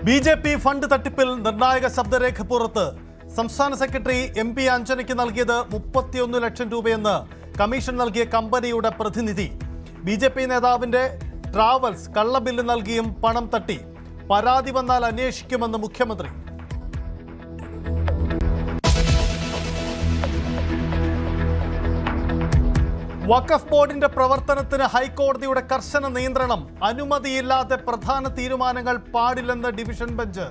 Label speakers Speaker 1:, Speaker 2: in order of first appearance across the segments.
Speaker 1: BJP. Fund തട്ടിപ്പിൽ നിർണായക ശബ്ദരേഖ പുറത്ത്. സംസ്ഥാന സെക്രട്ടറി എം.പി. അഞ്ജനയ്ക്ക് നൽകിയത് 31 ലക്ഷം രൂപയെന്ന് കമ്മീഷൻ നൽകിയ കമ്പനിയുടെ പ്രതിനിധി. ബി.ജെ.പി. നേതാവിന്റെ ട്രാവൽസ് കള്ളബില്ല് നൽകിയും പണം തട്ടി. പരാതി വന്നാൽ അന്വേഷിക്കുമെന്ന് മുഖ്യമന്ത്രി. വഖഫ് ബോർഡിന്റെ പ്രവർത്തനത്തിന് ഹൈക്കോടതിയുടെ കർശന നിയന്ത്രണം. അനുമതിയില്ലാതെ പ്രധാന തീരുമാനങ്ങൾ പാടില്ലെന്ന് ഡിവിഷൻ ബെഞ്ച്.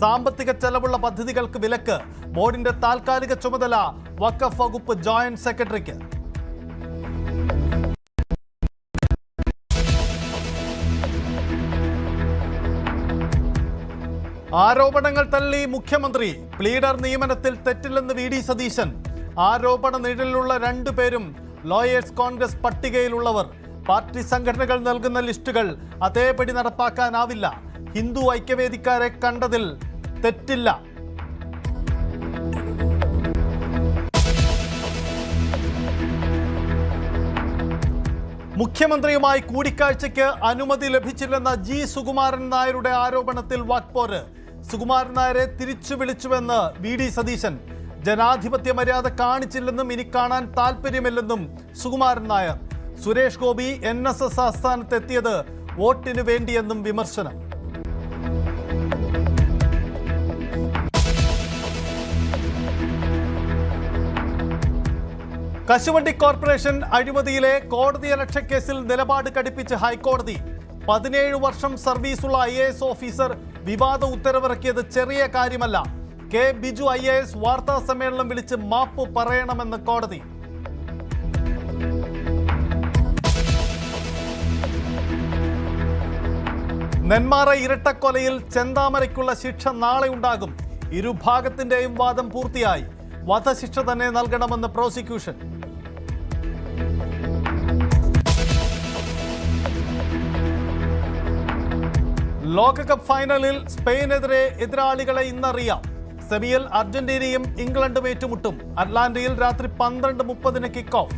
Speaker 1: സാമ്പത്തിക ചെലവുള്ള പദ്ധതികൾക്ക് വിലക്ക്. ബോർഡിന്റെ താൽക്കാലിക ചുമതല വഖഫ് വകുപ്പ് ജോയിന്റ് സെക്രട്ടറിക്ക്. ആരോപണങ്ങൾ തള്ളി മുഖ്യമന്ത്രി. പ്ലീഡർ നിയമനത്തിൽ തെറ്റില്ലെന്ന് വി.ഡി. സതീശൻ. ആരോപണ നിഴലിലുള്ള 2 പേരും ലോയേഴ്സ് കോൺഗ്രസ് പട്ടികയിലുള്ളവർ. പാർട്ടി സംഘടനകൾ നൽകുന്ന ലിസ്റ്റുകൾ അതേപടി നടപ്പാക്കാനാവില്ല. ഹിന്ദു ഐക്യവേദിക്കാരെ കണ്ടതിൽ തെറ്റില്ല. മുഖ്യമന്ത്രിയുമായി കൂടിക്കാഴ്ചയ്ക്ക് അനുമതി ലഭിച്ചില്ലെന്ന ജി സുകുമാരൻ നായരുടെ ആരോപണത്തിൽ വാക്പോര്. സുകുമാരൻ നായരെ തിരിച്ചു വിളിച്ചുവെന്ന് വി.ഡി. സതീശൻ. ജനാധിപത്യ മര്യാദ കാണിച്ചില്ലെന്നും ഇനി കാണാൻ താല്പര്യമില്ലെന്നും സുകുമാരൻ നായർ. സുരേഷ് ഗോപി NSS ആസ്ഥാനത്തെത്തിയത് വോട്ടിനു വേണ്ടിയെന്നും വിമർശനം. കശുവണ്ടി കോർപ്പറേഷൻ അഴിമതിയിലെ കോടതിയലക്ഷ്യ കേസിൽ നിലപാട് കടുപ്പിച്ച് ഹൈക്കോടതി. 17 വർഷം സർവീസുള്ള IAS ഓഫീസർ വിവാദ ഉത്തരവിറക്കിയത് ചെറിയ കാര്യമല്ല. കെ ബിജു IAS വാർത്താ സമ്മേളനം വിളിച്ച് മാപ്പ് പറയണമെന്ന് കോടതി. നെന്മാറ ഇരട്ടക്കൊലയിൽ ചെന്താമരയ്ക്കുള്ള ശിക്ഷ നാളെ ഉണ്ടാകും. ഇരുഭാഗത്തിന്റെയും വാദം പൂർത്തിയായി. വധശിക്ഷ തന്നെ നൽകണമെന്ന് പ്രോസിക്യൂഷൻ. ലോകകപ്പ് ഫൈനലിൽ സ്പെയിനെതിരെ എതിരാളികളെ ഇന്നറിയാം. സെമിയിൽ അർജന്റീനയും ഇംഗ്ലണ്ടും ഏറ്റുമുട്ടും. അറ്റ്ലാന്റയിൽ രാത്രി 12:30 കിക്ക് ഓഫ്.